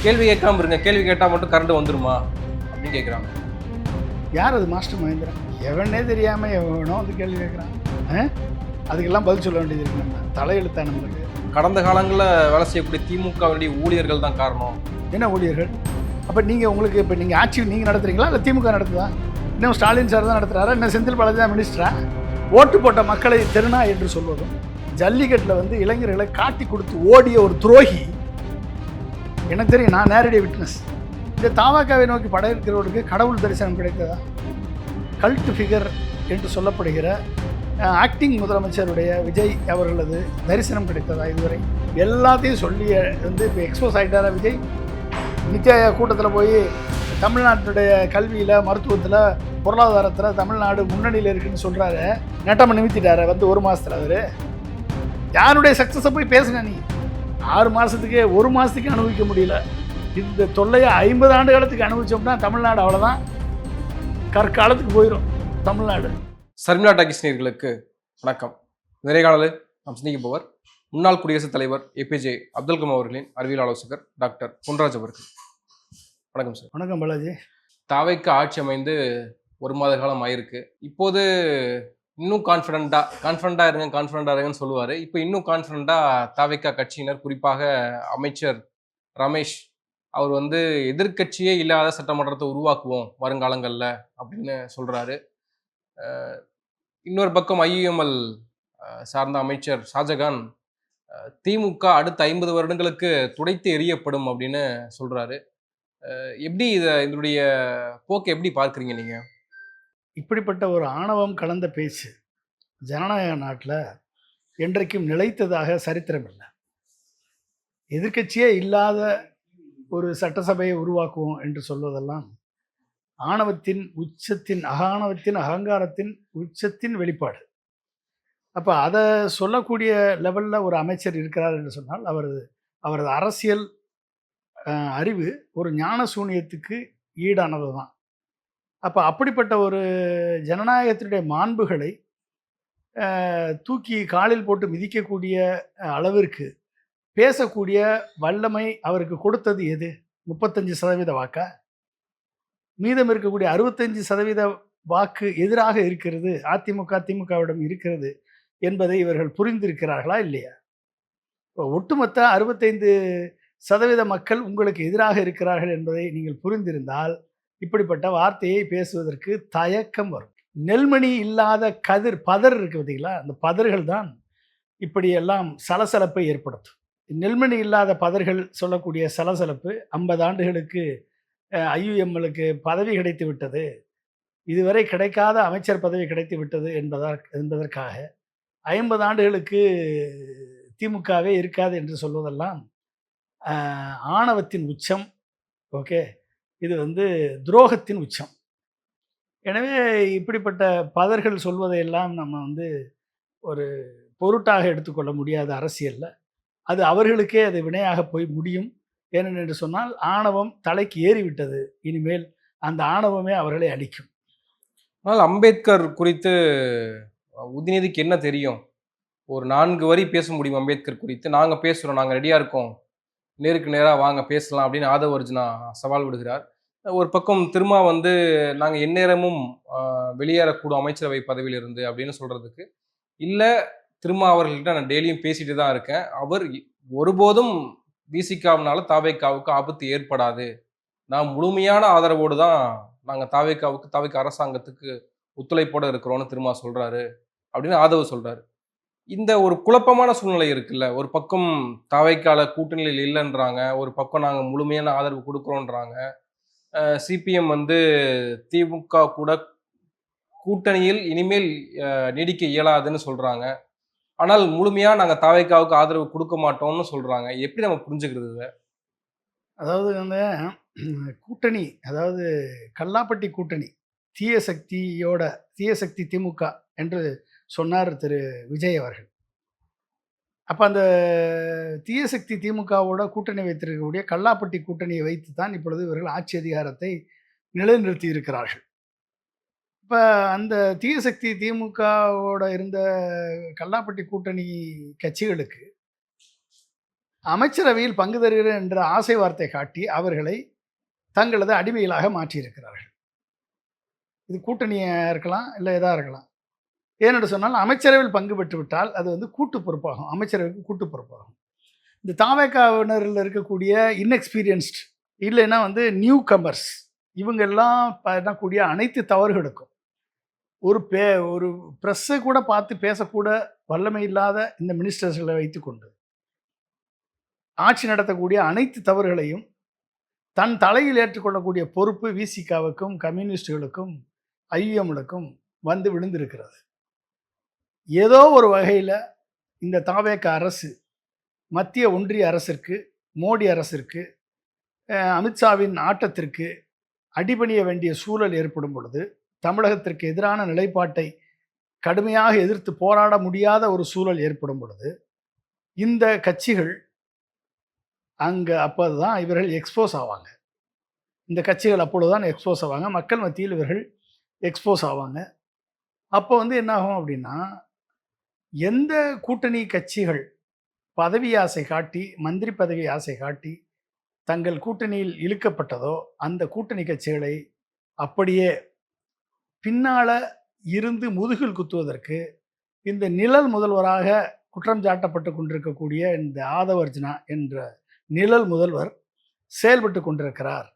கேள்வி கேட்காம இருங்க, கேள்வி கேட்டால் மட்டும் கரண்ட் வந்துருமா அப்படின்னு கேட்குறாங்க. யார் அது மாஸ்டர் மகேந்திரன்? எவனே தெரியாமல் எவனோ வந்து கேள்வி கேட்குறான். அதுக்கெல்லாம் பதில் சொல்ல வேண்டியது இருக்கு. நம்ம தலையெழுத்தா நம்மளுக்கு. கடந்த காலங்களில் வேலை செய்யக்கூடிய திமுகவுடைய ஊழியர்கள் தான் காரணம். என்ன ஊழியர்கள்? அப்போ நீங்கள் உங்களுக்கு இப்போ நீங்கள் ஆட்சி நீங்கள் நடத்துகிறீங்களா இல்லை திமுக நடத்துதா? இன்னும் ஸ்டாலின் சார் தான் நடத்துகிறாரா? இன்னும் செந்தில் பாலாஜி தான் மினிஸ்டரா? ஓட்டு போட்ட மக்களை தெருனா என்று சொல்வதும், ஜல்லிக்கட்டில் வந்து இளைஞர்களை காட்டி கொடுத்து ஓடிய ஒரு துரோகி எனக்கு தெரியும். நான் நேரடி விட்னஸ். இந்த தாவாக்காவை நோக்கி படையெடுக்கிறவருக்கு கடவுள் தரிசனம் கிடைத்ததா? கல்ட் ஃபிகர் என்று சொல்லப்படுகிற ஆக்டிங் முதலமைச்சருடைய விஜய் அவர்களது தரிசனம் கிடைத்ததா இதுவரை? எல்லாத்தையும் சொல்லி வந்து இப்போ எக்ஸ்போஸ் ஆகிட்டாரா விஜய்? நித்யா கூட்டத்தில் போய் தமிழ்நாட்டுடைய கல்வியில், மருத்துவத்தில், பொருளாதாரத்தில் தமிழ்நாடு முன்னணியில் இருக்குதுன்னு சொல்கிறாரு. நட்டமாக நிமித்திட்டார வந்து ஒரு மாதத்தில். அவர் யாருடைய சக்ஸஸை போய் பேசுங்க. நீ 6 மாதத்துக்கே 1 மாதத்துக்கு அனுபவிக்க முடியல. இந்த தொல்லையை 50 ஆண்டு காலத்துக்கு அனுபவிச்சோம்னா தமிழ்நாடு அவ்வளோதான், கற்காலத்துக்கு போயிடும் தமிழ்நாடு. சர்மிளா டாக்கீஸ் நேயர்களுக்கு வணக்கம். நிறைகாலில் நாம் சிந்திக்க போவர் முன்னாள் குடியரசுத் தலைவர் ஏபிஜே அப்துல் கலாம் அவர்களின் அறிவியல் ஆலோசகர் டாக்டர் பொன்ராஜ் அவர்கள். வணக்கம் சார். வணக்கம் பாலாஜி. தாவைக்கு ஆட்சி அமைந்து 1 மாத காலம் ஆயிருக்கு. இப்போது இன்னும் கான்ஃபிடண்டா இருங்கன்னு சொல்லுவார். இப்போ இன்னும் கான்ஃபிடண்டாக தாவைக்கா கட்சியினர், குறிப்பாக அமைச்சர் ரமேஷ் அவர் வந்து எதிர்கட்சியே இல்லாத சட்டமன்றத்தை உருவாக்குவோம் வருங்காலங்களில் அப்படின்னு சொல்கிறாரு. இன்னொரு பக்கம் ஐயுஎம்எல் சார்ந்த அமைச்சர் ஷாஜகான் திமுக அடுத்த 50 வருடங்களுக்கு துடைத்து எறியப்படும் அப்படின்னு சொல்கிறாரு. எப்படி இதனுடைய போக்கு எப்படி பார்க்குறீங்க நீங்கள்? இப்படிப்பட்ட ஒரு ஆணவம் கலந்த பேச்சு ஜனநாயக நாட்டில் என்றைக்கும் நிலைத்ததாக சரித்திரம் இல்லை. எதிர்கட்சியே இல்லாத ஒரு சட்டசபையை உருவாக்குவோம் என்று சொல்வதெல்லாம் ஆணவத்தின் உச்சத்தின், அகங்காரத்தின் உச்சத்தின் வெளிப்பாடு. அப்போ அதை சொல்லக்கூடிய லெவலில் ஒரு அமைச்சர் இருக்கிறார் என்று சொன்னால் அவரது அரசியல் அறிவு ஒரு ஞான சூனியத்துக்கு ஈடானது தான். அப்போ அப்படிப்பட்ட ஒரு ஜனநாயகத்தினுடைய மாண்புகளை தூக்கி காலில் போட்டு மிதிக்கக்கூடிய அளவிற்கு பேசக்கூடிய வல்லமை அவருக்கு கொடுத்தது எது? 35% வாக்கா? மீதம் இருக்கக்கூடிய 65% வாக்கு எதிராக இருக்கிறது, திமுகவிடம் இருக்கிறது என்பதை இவர்கள் புரிந்திருக்கிறார்களா இல்லையா? இப்போ ஒட்டுமொத்த 65% மக்கள் உங்களுக்கு எதிராக இருக்கிறார்கள் என்பதை நீங்கள் புரிந்திருந்தால் இப்படிப்பட்ட வார்த்தையை பேசுவதற்கு தயக்கம் வரும். நெல்மணி இல்லாத பதர் இருக்கு பார்த்தீங்களா? அந்த பதர்கள் தான் இப்படியெல்லாம் சலசலப்பை ஏற்படுத்தும். நெல்மணி இல்லாத பதர்கள் சொல்லக்கூடிய சலசலப்பு 50 ஆண்டுகளுக்கு ஐயுஎம்எலுக்கு பதவி கிடைத்து விட்டது, இதுவரை கிடைக்காத அமைச்சர் பதவி கிடைத்து விட்டது என்பதற்காக 50 ஆண்டுகளுக்கு திமுகவே இருக்காது என்று சொல்வதெல்லாம் ஆணவத்தின் உச்சம். ஓகே, இது வந்து துரோகத்தின் உச்சம். எனவே இப்படிப்பட்ட பதர்கள் சொல்வதையெல்லாம் நம்ம வந்து ஒரு பொருட்டாக எடுத்துக்கொள்ள முடியாத அரசியலில் அது அவர்களுக்கே அது வினையாக போய் முடியும். ஏனென்று சொன்னால் ஆணவம் தலைக்கு ஏறிவிட்டது. இனிமேல் அந்த ஆணவமே அவர்களை அழிக்கும். ஆனால் அம்பேத்கர் குறித்து உதயநிதிக்கு என்ன தெரியும்? ஒரு 4 வரி பேச முடியும் அம்பேத்கர் குறித்து. நாங்கள் பேசுகிறோம், நாங்கள் ரெடியாக இருக்கோம், நேருக்கு நேராக வாங்க பேசலாம் அப்படின்னு ஆதவ அர்ஜுனா சவால் விடுகிறார். ஒரு பக்கம் திரும்ப வந்து நாங்கள் எந்நேரமும் வெளியேறக்கூடும் அமைச்சரவை பதவியிலிருந்து அப்படின்னு சொல்கிறதுக்கு, இல்லை திரும்ப அவர்கள்கிட்ட நான் டெய்லியும் பேசிட்டு தான் இருக்கேன், அவர் ஒருபோதும் விசிகாவினால தாவேக்காவுக்கு ஆபத்து ஏற்படாது, நான் முழுமையான ஆதரவோடு தான் நாங்கள் தாவேக்கா அரசாங்கத்துக்கு ஒத்துழைப்போடு இருக்கிறோன்னு திரும்ப சொல்கிறாரு அப்படின்னு ஆதவ சொல்கிறாரு. இந்த ஒரு குழப்பமான சூழ்நிலை இருக்குல்ல, ஒரு பக்கம் தாவேக்கால கூட்டணியில் இல்லைன்றாங்க, ஒரு பக்கம் நாங்கள் முழுமையான ஆதரவு கொடுக்குறோன்றாங்க. சிபிஎம் வந்து திமுக கூட கூட்டணியில் இனிமேல் நீடிக்க இயலாதுன்னு சொல்கிறாங்க. ஆனால் முழுமையாக நாங்கள் தாவேக்காவுக்கு ஆதரவு கொடுக்க மாட்டோம்னு சொல்கிறாங்க. எப்படி நம்ம புரிஞ்சுக்கிறது இதை? அதாவது வந்து கூட்டணி, அதாவது கல்லாப்பட்டி கூட்டணி, தீய சக்தி திமுக என்று சொன்னார் திரு விஜய் அவர்கள். அப்போ அந்த தீய சக்தி திமுகவோட கூட்டணி வைத்திருக்கக்கூடிய கல்லாப்பட்டி கூட்டணியை வைத்து தான் இப்பொழுது இவர்கள் ஆட்சி அதிகாரத்தை நிலைநிறுத்தி இருக்கிறார்கள். இப்போ அந்த தீய சக்தி திமுகவோட இருந்த கல்லாப்பட்டி கூட்டணி கட்சிகளுக்கு அமைச்சரவையில் பங்கு தருகிறேன் என்ற ஆசை வார்த்தை காட்டி அவர்களை தங்களது அடிமைகளாக மாற்றியிருக்கிறார்கள். இது கூட்டணியாக இருக்கலாம், இல்லை எதாக இருக்கலாம். ஏனென்று சொன்னால் அமைச்சரவையில் பங்கு பெற்று விட்டால் அது வந்து கூட்டு பொறுப்பாகும், அமைச்சரவைக்கு கூட்டு பொறுப்பாகும். இந்த தாவேக்காவினரில் இருக்கக்கூடிய இன்எக்ஸ்பீரியன்ஸ்ட் இல்லைன்னா வந்து நியூ கமர்ஸ் இவங்கெல்லாம் பண்ணக்கூடிய அனைத்து தவறுகளுக்கும் ஒரு ப்ரெஸ்ஸை கூட பார்த்து பேசக்கூட வல்லமை இல்லாத இந்த மினிஸ்டர்ஸ்களை வைத்துக்கொண்டு ஆட்சி நடத்தக்கூடிய அனைத்து தவறுகளையும் தன் தலையில் ஏற்றுக்கொள்ளக்கூடிய பொறுப்பு விசிகாவுக்கும் கம்யூனிஸ்டுகளுக்கும் ஐஎம்களுக்கும் வந்து விழுந்திருக்கிறது. ஏதோ ஒரு வகையில் இந்த தாவேக அரசு மத்திய ஒன்றிய அரசிற்கு, மோடி அரசிற்கு, அமித்ஷாவின் ஆட்டத்திற்கு அடிபணிய வேண்டிய சூழல் ஏற்படும் பொழுது, தமிழகத்திற்கு எதிரான நிலைப்பாட்டை கடுமையாக எதிர்த்து போராட முடியாத ஒரு சூழல் ஏற்படும் பொழுது, இந்த கட்சிகள் அங்கே அப்போதுதான் இவர்கள் எக்ஸ்போஸ் ஆவாங்க. இந்த கட்சிகள் அப்பொழுதுதான் எக்ஸ்போஸ் ஆவாங்க, மக்கள் மத்தியில் இவர்கள் எக்ஸ்போஸ் ஆவாங்க. அப்போ வந்து என்ன ஆகும் அப்படின்னா, எந்த கூட்டணி கட்சிகள் பதவி ஆசை காட்டி, மந்திரி பதவி ஆசை காட்டி தங்கள் கூட்டணியில் இழுக்கப்பட்டதோ அந்த கூட்டணி கட்சிகளை அப்படியே பின்னால இருந்து முதுகில் குத்துவதற்கு இந்த நிழல் முதல்வராக குற்றம் சாட்டப்பட்டு கொண்டிருக்கக்கூடிய இந்த ஆதவர்ஜுனா என்ற நிழல் முதல்வர் செயல்பட்டு கொண்டிருக்கிறார்.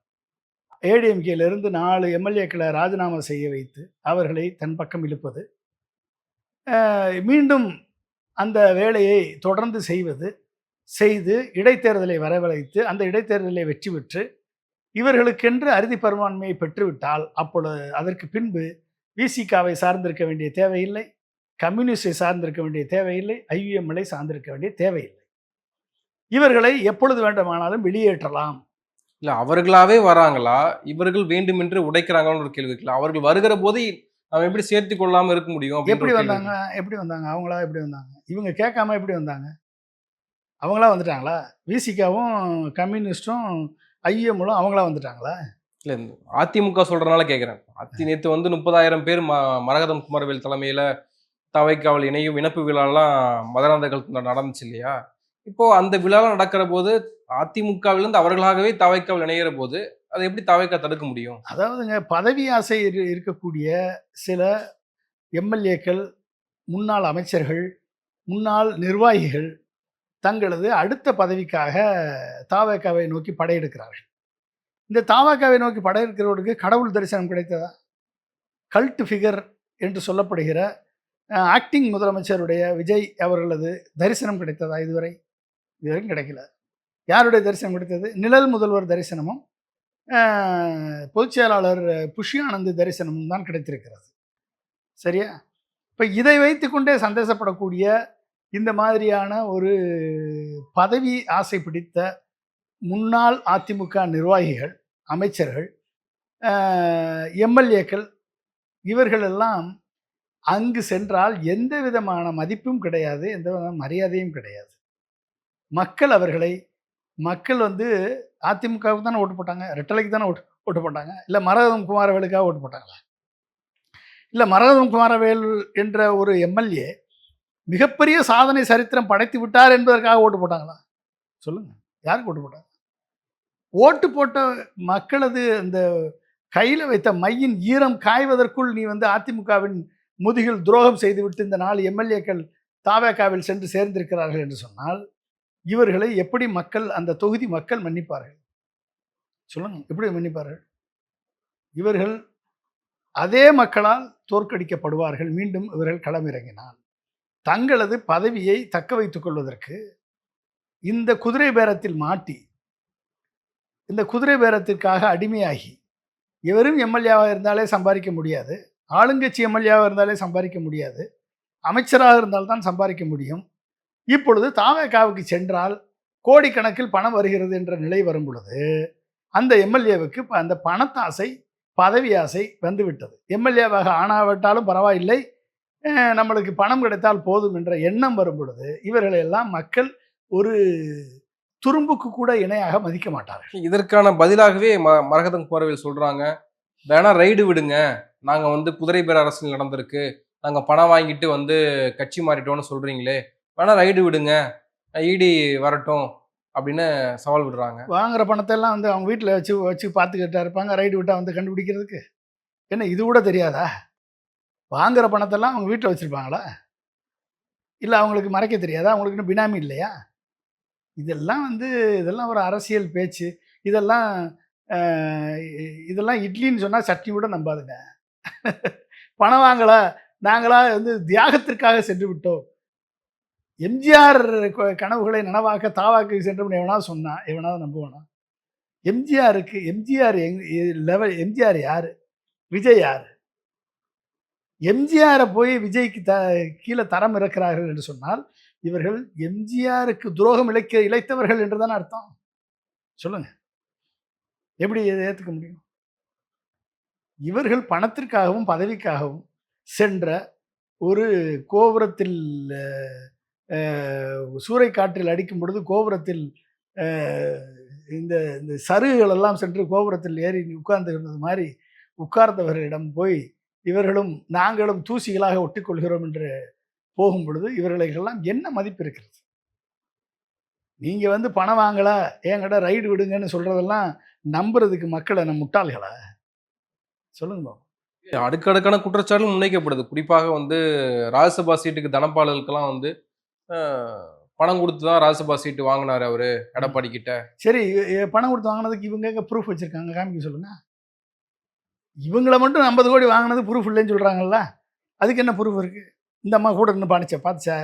ஏடிஎம்கேலிருந்து 4 எம்எல்ஏக்களை ராஜினாமா செய்ய வைத்து அவர்களை தன் பக்கம் இழுப்பது, மீண்டும் அந்த வேலையை தொடர்ந்து செய்து இடைத்தேர்தலை வரவழைத்து அந்த இடைத்தேர்தலை வெற்றி பெற்று இவர்களுக்கென்று அறுதி பெரும்பான்மையை பெற்றுவிட்டால் அப்பொழுது அதற்கு பின்பு விசிகாவை சார்ந்திருக்க வேண்டிய தேவையில்லை, கம்யூனிஸ்டை சார்ந்திருக்க வேண்டிய தேவையில்லை, ஐயுஎம்எல்ஐ சார்ந்திருக்க வேண்டிய தேவையில்லை. இவர்களை எப்பொழுது வேண்டுமானாலும் வெளியேற்றலாம். இல்லை, அவர்களாவே வராங்களா, இவர்கள் வேண்டுமென்று உடைக்கிறாங்கன்னு ஒரு கேள்வி இருக்குல்ல. அவர்கள் வருகிற போது நம்ம எப்படி சேர்த்து கொள்ளாமல் இருக்க முடியும்? எப்படி வந்தாங்க அவங்களா எப்படி வந்தாங்க? இவங்க கேட்காம எப்படி வந்தாங்க? அவங்களா வந்துட்டாங்களா? விசிகாவும் கம்யூனிஸ்டும் ஐஎம்லும் அவங்களா வந்துட்டாங்களா? இல்லை, அதிமுக சொல்றதுனால கேட்குறேன். நேற்று வந்து 30,000 பேர் மரகதம் குமரவேல் தலைமையில் தவைக்காவல் இணையும் இணைப்பு விழாலாம் மதுராந்தகத்தில் நடந்துச்சு இல்லையா? இப்போ அந்த விழாலாம் நடக்கிற போது அதிமுகவிலிருந்து அவர்களாகவே தவைக்காவல் இணைகிற போது அதை எப்படி தவைக்கா தடுக்க முடியும்? அதாவதுங்க, பதவி ஆசை இருக்கக்கூடிய சில எம்எல்ஏக்கள், முன்னாள் அமைச்சர்கள், முன்னாள் நிர்வாகிகள் தங்களது அடுத்த பதவிக்காக தாவேக்காவை நோக்கி படையெடுக்கிறார்கள். இந்த தாவேக்காவை நோக்கி படையெடுக்கிறவர்களுக்கு கடவுள் தரிசனம் கிடைத்ததா? கல்ட் ஃபிகர் என்று சொல்லப்படுகிற ஆக்டிங் முதலமைச்சருடைய விஜய் அவர்களது தரிசனம் கிடைத்ததா? இதுவரைக்கும் கிடைக்கல. யாருடைய தரிசனம் கிடைத்தது? நிழல் முதல்வர் தரிசனமும் பொதுச் செயலாளர் புஷி ஆனந்த் தரிசனமும் தான் கிடைத்திருக்கிறது. சரியா? இப்போ இதை வைத்து கொண்டே சந்தேகப்படக்கூடிய இந்த மாதிரியான ஒரு பதவி ஆசை பிடித்த முன்னாள் அதிமுக நிர்வாகிகள், அமைச்சர்கள், எம்எல்ஏக்கள் இவர்களெல்லாம் அங்கு சென்றால் எந்த விதமான மதிப்பும் கிடையாது, எந்த விதமான மரியாதையும் கிடையாது. மக்கள் வந்து அதிமுகவுக்கு தானே ஓட்டு போட்டாங்க, ரெட்டலைக்கு தானே ஓட்டு போட்டாங்க. இல்லை மரகதம் குமாரவேலுக்காக ஓட்டு போட்டாங்களா? இல்லை மரகதம் குமாரவேல் என்ற ஒரு எம்எல்ஏ மிகப்பெரிய சாதனை சரித்திரம் படைத்து விட்டார் என்பதற்காக ஓட்டு போட்டாங்களா? சொல்லுங்க, யாருக்கு ஓட்டு போட்டாங்க? ஓட்டு போட்ட மக்களது அந்த கையில் வைத்த மையின் ஈரம் காய்வதற்குள் நீ வந்து அதிமுகவின் முதுகில் துரோகம் செய்துவிட்டு இந்த 4 எம்எல்ஏக்கள் தாவேக்காவில் சென்று சேர்ந்திருக்கிறார்கள் என்று சொன்னால் இவர்களை எப்படி அந்த தொகுதி மக்கள் மன்னிப்பார்கள்? சொல்லுங்க, எப்படி மன்னிப்பார்கள்? இவர்கள் அதே மக்களால் தோற்கடிக்கப்படுவார்கள். மீண்டும் இவர்கள் களமிறங்கினால் தங்களது பதவியை தக்க வைத்துக் கொள்வதற்கு இந்த குதிரை பேரத்தில் மாட்டி, இந்த குதிரை பேரத்திற்காக அடிமையாகி, இவரும் எம்எல்ஏவாக இருந்தாலே சம்பாதிக்க முடியாது, ஆளுங்கட்சி எம்எல்ஏவாக இருந்தாலே சம்பாதிக்க முடியாது, அமைச்சராக இருந்தால்தான் சம்பாதிக்க முடியும். இப்பொழுது தாவேக்காவுக்கு சென்றால் கோடிக்கணக்கில் பணம் வருகிறது என்ற நிலை வரும் பொழுது அந்த எம்எல்ஏவுக்கு அந்த பணத்தாசை, பதவி ஆசை வந்துவிட்டது. எம்எல்ஏவாக ஆனாவிட்டாலும் பரவாயில்லை, நம்மளுக்கு பணம் கிடைத்தால் போதும் என்ற எண்ணம் வரும் பொழுது இவர்களை எல்லாம் மக்கள் ஒரு துரும்புக்கு கூட இணையாக மதிக்க மாட்டார்கள். இதற்கான பதிலாகவே மரகதம் குமரவேல் சொல்றாங்க, வேணா ரைடு விடுங்க, நாங்க வந்து குதிரை பேர அரசியல் நடந்திருக்கு, நாங்க பணம் வாங்கிட்டு வந்து கட்சி மாறிட்டோம்னு சொல்றீங்களே, வேணா ரைடு விடுங்க, இடி வரட்டும், அப்படின்னு சவால் விடுறாங்க. வாங்குற பணத்தை எல்லாம் வந்து அவங்க வீட்டில் வச்சு வச்சு பார்த்துக்கிட்டா இருப்பாங்க, ரைடு விட்டா வந்து கண்டுபிடிக்கிறதுக்கு. என்ன இது கூட தெரியாதா? வாங்குற பணத்தெல்லாம் அவங்க வீட்டில் வச்சுருப்பாங்களா? இல்லை அவங்களுக்கு மறைக்க தெரியாதா? அவங்களுக்கு இன்னும் பினாமி இல்லையா? இதெல்லாம் வந்து இதெல்லாம் ஒரு அரசியல் பேச்சு. இதெல்லாம் அ இதெல்லாம் இட்லின்னு சொன்னா சட்னி கூட நம்பாதுங்க. பணம் வாங்கல, நாங்களா வந்து தியாகத்திற்காக சென்று விட்டோம். எம்ஜிஆர் கனவுகளை நனவாக்க தாவாக்கு சென்றோம்னு எவனாவது சொன்னா, எவனாவது நம்புவானா? எம்ஜிஆருக்கு எம்ஜிஆர் லெவல் எம்ஜிஆர் யாரு? விஜய் யாரு? எம்ஜிஆரை போய் விஜய்க்கு கீழே தரம் இறக்கிறார்கள் என்று சொன்னால், இவர்கள் எம்ஜிஆருக்கு துரோகம் இழைத்தவர்கள் என்று தானே அர்த்தம். சொல்லுங்க. எப்படி இதை ஏற்றுக்க முடியும்? இவர்கள் பணத்திற்காகவும் பதவிக்காகவும் சென்ற ஒரு கோபுரத்தில் சூறைக்காற்றில் அடிக்கும் பொழுது கோபுரத்தில் இந்த இந்த சருகுகள் எல்லாம் சென்று கோபுரத்தில் ஏறி உட்கார்ந்து இருந்தது மாதிரி உட்கார்ந்தவர்களிடம் போய் இவர்களும் நாங்களும் தூசிகளாக ஒட்டிக்கொள்கிறோம் என்று போகும் பொழுது இவர்களுக்கெல்லாம் என்ன மதிப்பு இருக்கிறது? நீங்க வந்து பணம் வாங்கல, என்கிட்ட ரைடு விடுங்கன்னு சொல்றதெல்லாம் நம்புறதுக்கு மக்கள் என்ன முட்டாள்களா? சொல்லுங்க பாப்போம். அடுக்கடுக்கான குற்றச்சாட்டுகள் முன்வைக்கப்படுது. குறிப்பாக வந்து ராஜ்யசபா சீட்டுக்கு தனபாலுக்கெல்லாம் வந்து பணம் கொடுத்து தான் ராஜ்யசபா சீட்டு வாங்கினாரு அவரு எடப்பாடி கிட்ட. சரி, பணம் கொடுத்து வாங்கினதுக்கு இவங்க எங்க ப்ரூஃப் வச்சிருக்காங்க? காமிக்க சொல்லுங்க. இவங்களை மட்டும் 50 கோடி வாங்கினது ப்ரூஃப் இல்லைன்னு சொல்றாங்கல்ல, அதுக்கு என்ன ப்ரூஃப் இருக்கு? இந்த அம்மா கூட நின்று பார்த்துச்சா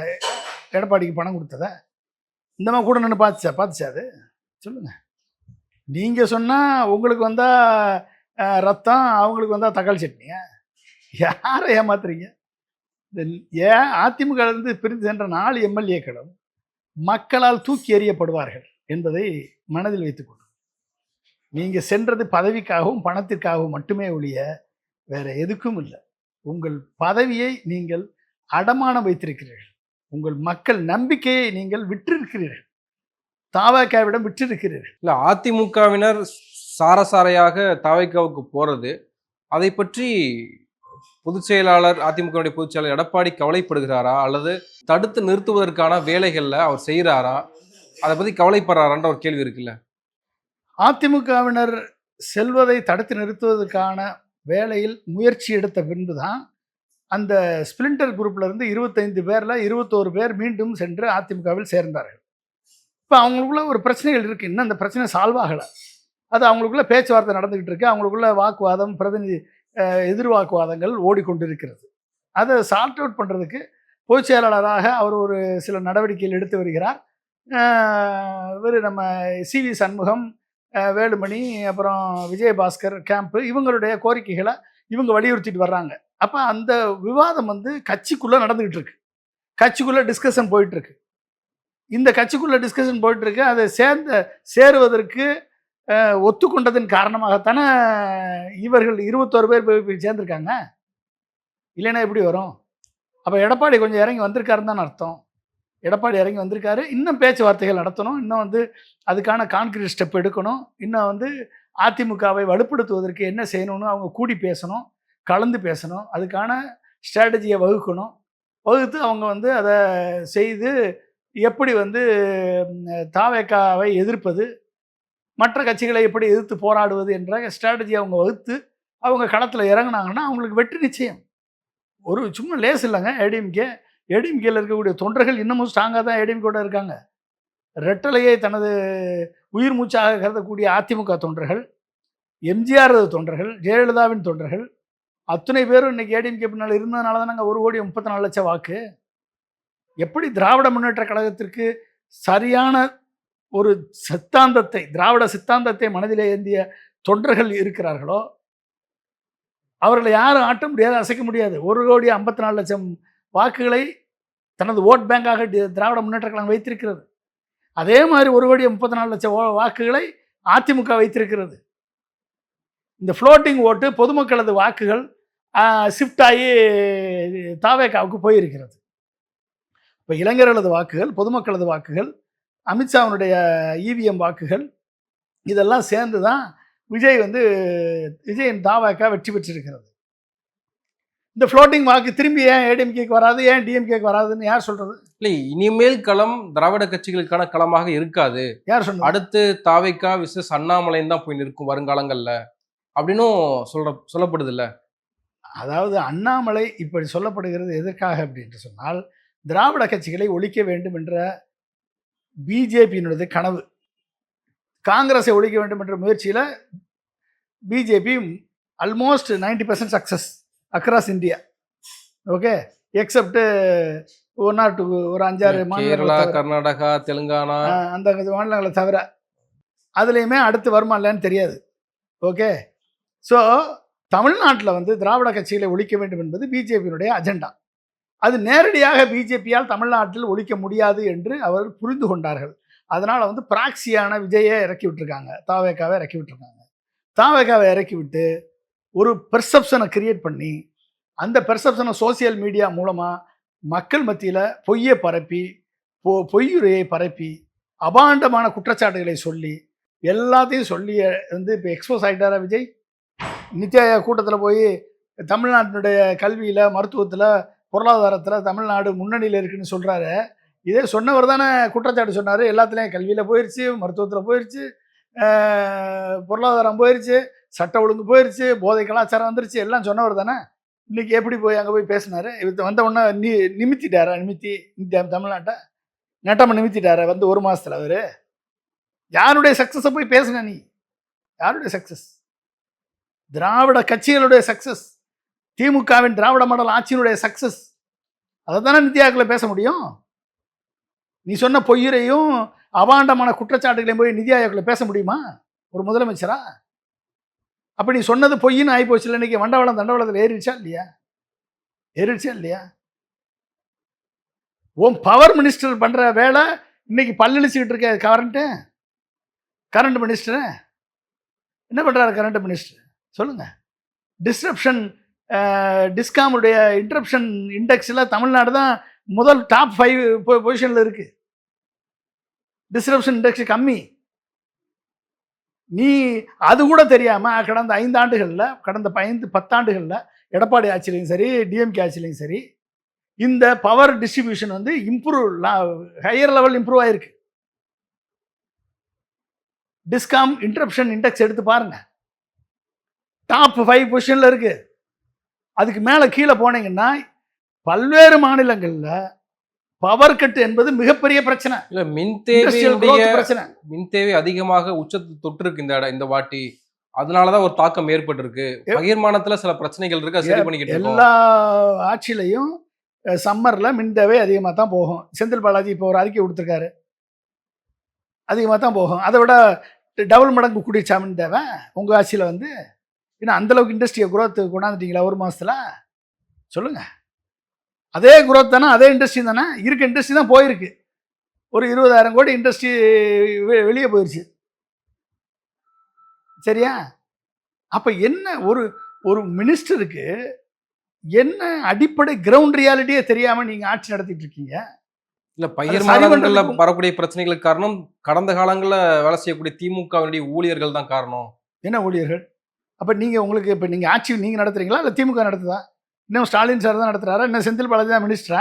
எடப்பாடிக்கு பணம் கொடுத்தத? இந்த அம்மா கூட நின்று பார்த்துச்சா அது? சொல்லுங்க. நீங்க சொன்னா உங்களுக்கு வந்தா ரத்தம், அவங்களுக்கு வந்தா தக்காளி சட்னியா? யாரை ஏமாத்துறீங்க? ஏன் அதிமுக இருந்து பிரிந்து சென்ற 4 எம்எல்ஏக்களும் மக்களால் தூக்கி எறியப்படுவார்கள் என்பதை மனதில் வைத்துக் கொள்ளுங்கள். நீங்க சென்றது பதவிக்காகவும் பணத்திற்காகவும் மட்டுமே ஒழிய வேற எதுக்கும் இல்லை. உங்கள் பதவியை நீங்கள் அடமானம் வைத்திருக்கிறீர்கள். உங்கள் மக்கள் நம்பிக்கையை நீங்கள் விற்றிருக்கிறீர்கள். தாவகவிடம் விற்றிருக்கிறீர்கள். இல்ல, அதிமுகவினர் சாரசாரையாக தாவேக்காவுக்கு போறது, அதை பற்றி பொதுச் செயலாளர், அதிமுகவுடைய பொதுச் செயலாளர் எடப்பாடி கவலைப்படுகிறாரா, அல்லது தடுத்து நிறுத்துவதற்கான வேலைகள்ல அவர் செய்யறாரா, அதை பத்தி கவலைப்படுறாரான்ற ஒரு கேள்வி இருக்குல்ல. அதிமுகவினர் செல்வதை தடுத்து நிறுத்துவதற்கான வேலையில் முயற்சி எடுத்த பின்புதான் அந்த ஸ்பிளிண்டர் குரூப்ல இருந்து 25 பேர்ல 21 பேர் மீண்டும் சென்று அதிமுகவில் சேர்ந்தார்கள். இப்போ அவங்களுக்குள்ள ஒரு பிரச்சனைகள் இருக்கு. இன்னும் அந்த பிரச்சனை சால்வ் ஆகலை. அது அவங்களுக்குள்ள பேச்சுவார்த்தை நடந்துகிட்டு இருக்கு. அவங்களுக்குள்ள வாக்குவாதம், எதிர் வாக்குவாதங்கள் ஓடிக்கொண்டிருக்கிறது. அதை சார்ட் அவுட் பண்ணுறதுக்கு பொதுச் செயலாளராக அவர் ஒரு சில நடவடிக்கைகள் எடுத்து வருகிறார். இவர் நம்ம CV சண்முகம், வேலுமணி, அப்புறம் விஜயபாஸ்கர் கேம்ப்பு, இவங்களுடைய கோரிக்கைகளை இவங்க வலியுறுத்திட்டு வர்றாங்க. அப்போ அந்த விவாதம் வந்து கட்சிக்குள்ளே நடந்துகிட்டு இருக்கு. கட்சிக்குள்ளே டிஸ்கஷன் போயிட்டு இருக்கு. இந்த கட்சிக்குள்ளே டிஸ்கஷன் போயிட்டு இருக்கு. அதை சேருவதற்கு ஒத்துக்கொண்டதன் காரணமாகத்தானே இவர்கள் 21 பேர் போய் சேர்ந்துருக்காங்க. இல்லைன்னா எப்படி வரும்? அப்போ எடப்பாடி கொஞ்சம் இறங்கி வந்திருக்காருன்னு தான் அர்த்தம். எடப்பாடி இறங்கி வந்திருக்காரு. இன்னும் பேச்சுவார்த்தைகள் நடத்தணும். இன்னும் வந்து அதுக்கான கான்கிரீட் ஸ்டெப் எடுக்கணும். இன்னும் வந்து அதிமுகவை வலுப்படுத்துவதற்கு என்ன செய்யணும்னு அவங்க கூடி பேசணும், கலந்து பேசணும். அதுக்கான ஸ்ட்ராட்டஜியை வகுக்கணும். வகுத்து அவங்க வந்து அதை செய்து எப்படி வந்து தாவேக்காவை எதிர்ப்பது, மற்ற கட்சிகளை எப்படி எதிர்த்து போராடுவது என்ற ஸ்ட்ராட்டஜி அவங்க வகுத்து அவங்க களத்தில் இறங்கினாங்கன்னா அவங்களுக்கு வெற்றி நிச்சயம். ஒரு சும்மா லேஸ் இல்லைங்க. ஏடிஎம்கேல இருக்கக்கூடிய தொண்டர்கள் இன்னமும் ஸ்ட்ராங்காக தான் ஏடிஎம்கேட இருக்காங்க. ரெட்டலையை தனது உயிர் மூச்சாக கருதக்கூடிய அதிமுக தொண்டர்கள், எம்ஜிஆர் தொண்டர்கள், ஜெயலலிதாவின் தொண்டர்கள் அத்தனை பேரும் இன்னைக்கு ஏடிஎம்கே பின்னால் இருந்ததுனால தான் நாங்கள் 1,34,00,000 வாக்கு. எப்படி திராவிட முன்னேற்ற கழகத்திற்கு சரியான ஒரு சித்தாந்தத்தை, திராவிட சித்தாந்தத்தை மனதிலே ஏந்திய தொண்டர்கள் இருக்கிறார்களோ அவர்களை யாரும் ஆட்ட முடியாது, அசைக்க முடியாது. 1,54,00,000 வாக்குகளை தனது ஓட் பேங்காக திராவிட முன்னேற்ற கழகம் வைத்திருக்கிறது. அதே மாதிரி 1,34,00,000 வாக்குகளை அதிமுக வைத்திருக்கிறது. இந்த ஃப்ளோட்டிங் ஓட்டு பொதுமக்களது வாக்குகள் ஷிஃப்ட் ஆகி தாவேக்காவுக்கு போயிருக்கிறது. இப்போ இளைஞர்களது வாக்குகள், பொதுமக்களது வாக்குகள், அமித்ஷாவினுடைய EVM வாக்குகள், இதெல்லாம் சேர்ந்து தான் விஜயின் தாவேக்கா வெற்றி பெற்றிருக்கிறது. இந்த ஃப்ளோட்டிங் வாக்கு திரும்பி ஏன் ஏடிஎம்கேக்கு வராது, ஏன் டிஎம்கேக்கு வராதுன்னு யார் சொல்றது? இல்ல இனிமேல் களம் திராவிட கட்சிகளுக்கான களமாக இருக்காது. யார் சொன்னது? அடுத்து தாவேக்கா விசஸ் அண்ணாமலைன்னு தான் போய் நிற்கும் வருங்காலங்கள்ல அப்படின்னும் சொல்லப்படுது இல்ல. அதாவது அண்ணாமலை இப்படி சொல்லப்படுகிறது எதற்காக அப்படின்னு சொன்னால், திராவிட கட்சிகளை ஒழிக்க வேண்டும் என்ற பிஜேபியினுடைய கனவு, காங்கிரஸை ஒழிக்க வேண்டும் என்ற முயற்சியில் BJP almost 90% success across India. Okay, except one or two, ஒரு 5-6 கேரளா, மாநிலங்கள், கர்நாடகா, தெலுங்கானா அந்த மாநிலங்களை தவிர அதுலேயுமே அடுத்து வருமா இல்லைன்னு தெரியாது. ஓகே, ஸோ தமிழ்நாட்டில் வந்து திராவிட கட்சிகளை ஒழிக்க வேண்டும் என்பது பிஜேபியினுடைய அஜெண்டா. அது நேரடியாக பிஜேபியால் தமிழ்நாட்டில் ஒழிக்க முடியாது என்று அவர் புரிந்து கொண்டார்கள். அதனால் வந்து பிராக்சியான விஜயை இறக்கி விட்டுருக்காங்க, தாவேக்காவை இறக்கி விட்டுருக்காங்க. தாவேக்காவை இறக்கி விட்டு ஒரு பெர்செப்ஷனை கிரியேட் பண்ணி, அந்த பெர்செப்ஷனை சோசியல் மீடியா மூலமாக மக்கள் மத்தியில் பொய்யை பரப்பி, பொய்யுரையை பரப்பி, அபாண்டமான குற்றச்சாட்டுகளை சொல்லி, எல்லாத்தையும் சொல்லி வந்து இப்போ எக்ஸ்போஸ் ஆகிட்டாரா விஜய்? நித்தி ஆயோக் கூட்டத்தில் போய் தமிழ்நாட்டினுடைய கல்வியில், மருத்துவத்தில், பொருளாதாரத்தில் தமிழ்நாடு முன்னணியில் இருக்குன்னு சொல்கிறாரு. இதே சொன்னவர் தானே குற்றச்சாட்டு சொன்னார். எல்லாத்துலேயும் கல்வியில் போயிடுச்சு, மருத்துவத்தில் போயிடுச்சு, பொருளாதாரம் போயிடுச்சு, சட்ட ஒழுங்கு போயிடுச்சு, போதை கலாச்சாரம் வந்துருச்சு, எல்லாம் சொன்னவர் தானே. இன்றைக்கி எப்படி போய் அங்கே போய் பேசினார்? இவர் வந்த உடனே நிமித்திட்டாரா? தமிழ்நாட்டை நட்டமாக நிமித்திட்டாரா வந்து ஒரு மாதத்தில்? அவர் யாருடைய சக்ஸஸை போய் பேசுன? நீ யாருடைய சக்ஸஸ்? திராவிட கட்சிகளுடைய சக்ஸஸ், திமுகவின் திராவிட மாடல் ஆட்சியினுடைய சக்ஸஸ். அதை தானே நித்யாக்கில் பேச முடியும். நீ சொன்ன பொய்யுரையும் அபாண்டமான குற்றச்சாட்டுகளையும் போய் நிதி ஆயோக்கில் பேச முடியுமா ஒரு முதலமைச்சரா? அப்போ நீ சொன்னது பொய்ன்னு ஆகி போச்சு. இன்னைக்கு வண்டவளம் தண்டவளத்தில் ஏறிடுச்சா இல்லையா? ஏறிடுச்சா இல்லையா? உன் பவர் மினிஸ்டர் பண்ணுற வேலை இன்னைக்கு பல்லளிச்சுக்கிட்டு இருக்க கரண்ட் மினிஸ்டர் என்ன பண்ணுறாரு? கரண்ட் மினிஸ்டர் சொல்லுங்க. டிஸ்காமுடைய இன்டரப்ஷன் இண்டெக்ஸில் தமிழ்நாடு தான் முதல் டாப் 5 பொசிஷனில் இருக்கு. டிஸ்ரப்ஷன் இண்டெக்ஸ் கம்மி. நீ அது கூட தெரியாமல் கடந்த 5 ஆண்டுகளில், கடந்த 10 ஆண்டுகளில் எடப்பாடி ஆட்சியிலையும் சரி, டிஎம்கே ஆட்சியிலையும் சரி, இந்த பவர் டிஸ்ட்ரிபியூஷன் வந்து ஹையர் லெவல் இம்ப்ரூவ் ஆயிருக்கு. டிஸ்காம் இன்டரப்ஷன் இண்டெக்ஸ் எடுத்து பாருங்க, டாப் 5 பொசிஷனில் இருக்கு. அதுக்கு மேலே கீழே போனீங்கன்னா பல்வேறு மாநிலங்களில் பவர் கட் என்பது மிகப்பெரிய பிரச்சனை. இல்ல மின் தேவை அதிகமாக உச்சத்தை தொட்டிருக்கு இந்த வாட்டி. அதனாலதான் ஒரு தாக்கம் ஏற்பட்டிருக்கு. பகிர்மானத்துல சில பிரச்சனைகள் இருக்கு, சரி பண்ணிக்கிட்டு எல்லா ஆட்சியிலையும் சம்மர்ல மின் தேவை அதிகமாக தான் போகும். செந்தில் பாலாஜி இப்போ ஒரு அறிக்கை கொடுத்துருக்காரு, அதிகமாக தான் போகும். அதை விட டபுள் மடங்கு கூடிச்சா மின் தேவை உங்கள் ஆட்சியில் வந்து. ஏன்னா அந்தளவுக்கு இண்டஸ்ட்ரியை குரோத் கொண்டாந்துட்டீங்களா ஒரு மாதத்தில்? சொல்லுங்கள். அதே குரோத் தானே, அதே இண்டஸ்ட்ரி தானே, இருக்க இண்டஸ்ட்ரி தான் போயிருக்கு. ஒரு 20,000 கோடி இண்டஸ்ட்ரி வெளியே போயிடுச்சு. சரியா? அப்போ என்ன ஒரு மினிஸ்டருக்கு என்ன அடிப்படை கிரவுண்ட் ரியாலிட்டியே தெரியாமல் நீங்கள் ஆட்சி நடத்திட்டு இருக்கீங்க? இல்லை, பகிர்மானங்கள்ல வரக்கூடிய பிரச்சனைகளுக்கு காரணம் கடந்த காலங்களில் வேலை செய்யக்கூடிய திமுகவினுடைய ஊழியர்கள் தான் காரணம். என்ன ஊழியர்கள்? அப்போ நீங்கள் உங்களுக்கு இப்போ நீங்கள் ஆட்சி நீங்கள் நடத்துறீங்களா இல்லை திமுக நடத்துதா? இன்னும் ஸ்டாலின் சார் தான் நடத்துகிறாரா? இன்னும் செந்தில் பாலாஜி தான் மினிஸ்டரா?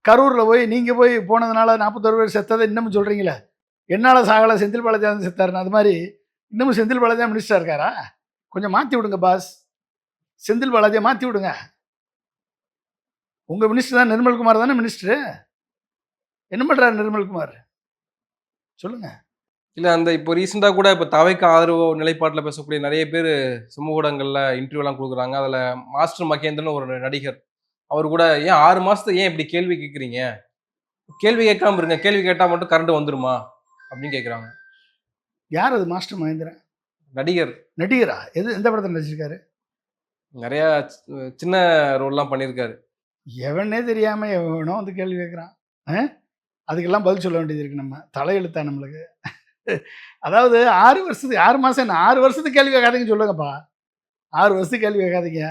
கரூரில் போய் நீங்கள் போய் போனதுனால 41 பேர் செத்ததை இன்னமும் சொல்கிறீங்களே, என்னால் சாகலை செந்தில் பாலாஜி தான் செத்தாருன்னு. அது மாதிரி இன்னமும் செந்தில் பாலாஜி தான் மினிஸ்டராக இருக்காரா? கொஞ்சம் மாற்றி விடுங்க பாஸ், செந்தில் பாலாஜியை மாற்றி விடுங்க. உங்கள் மினிஸ்டர் தான் நிர்மல்குமார் தானே மினிஸ்டரு. என்ன பண்ணுறாரு நிர்மல்குமார்? சொல்லுங்கள். இல்லை, அந்த இப்போ ரீசெண்டாக கூட இப்போ தவைக்கு ஆதரவு நிலைப்பாட்டில் பேசக்கூடிய நிறைய பேர் சமூக ஊடகங்களில் இன்டர்வியூலாம் கொடுக்குறாங்க. அதில் மாஸ்டர் மகேந்திரன் ஒரு நடிகர், அவர் கூட ஏன் 6 மாதத்துக்கு ஏன் இப்படி கேள்வி கேட்குறீங்க, கேள்வி கேட்காம இருங்க, கேள்வி கேட்டால் மட்டும் கரண்ட் வந்துருமா அப்படின்னு கேட்குறாங்க. யார் அது மாஸ்டர் மகேந்திரன்? நடிகரா? எந்த படத்தில் நடிச்சிருக்காரு? நிறையா சின்ன ரோல்லாம் பண்ணியிருக்காரு. எவனே தெரியாமல் எவனோ வந்து கேள்வி கேட்குறான். அதுக்கெல்லாம் பதில் சொல்ல வேண்டியது இருக்குது. நம்ம தலையெழுத்தா நம்மளுக்கு. அதாவது 6 மாதம் என்ன, 6 வருஷத்துக்கு கேள்வி கேட்காதீங்க சொல்லுங்கப்பா. 6 வருஷத்துக்கு கேள்வி கேட்காதீங்க.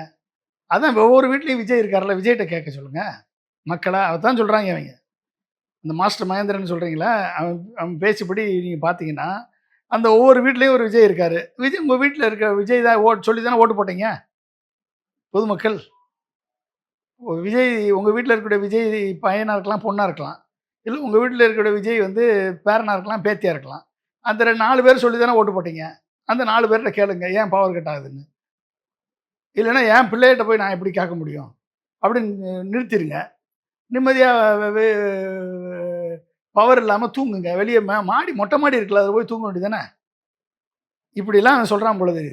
அதான் ஒவ்வொரு வீட்லேயும் விஜய் இருக்கார்ல, விஜய்கிட்ட கேட்க சொல்லுங்கள் மக்களை. அவதான் சொல்கிறாங்க அவங்க. இந்த மாஸ்டர் மகேந்திரன் சொல்கிறீங்களா, அவன் பேச்சுப்படி நீங்கள் பார்த்தீங்கன்னா அந்த ஒவ்வொரு வீட்லேயும் ஒரு விஜய் இருக்கார். விஜய் உங்கள் வீட்டில் இருக்க விஜய் தான் சொல்லி தானே ஓட்டு போட்டீங்க பொதுமக்கள். விஜய் உங்கள் வீட்டில் இருக்கக்கூடிய விஜய் பையனாக இருக்கலாம், பொண்ணாக இருக்கலாம். இல்லை உங்கள் வீட்டில் இருக்கக்கூடிய விஜய் வந்து பேரனாக இருக்கலாம், பேத்தியாக இருக்கலாம். அந்த 4 பேர் சொல்லி தானே ஓட்டு போட்டீங்க. அந்த 4 பேர்கிட்ட கேளுங்க ஏன் பவர் கட் ஆகுதுன்னு. இல்லைன்னா என் பிள்ளைகிட்ட போய் நான் எப்படி கேட்க முடியும் அப்படின்னு நிறுத்திடுங்க. நிம்மதியாக பவர் இல்லாமல் தூங்குங்க. வெளியே மாடி மொட்டை மாடி இருக்குல்ல, அதில் போய் தூங்க வேண்டியதானே. இப்படிலாம் அவன் சொல்கிறான் பொழுது,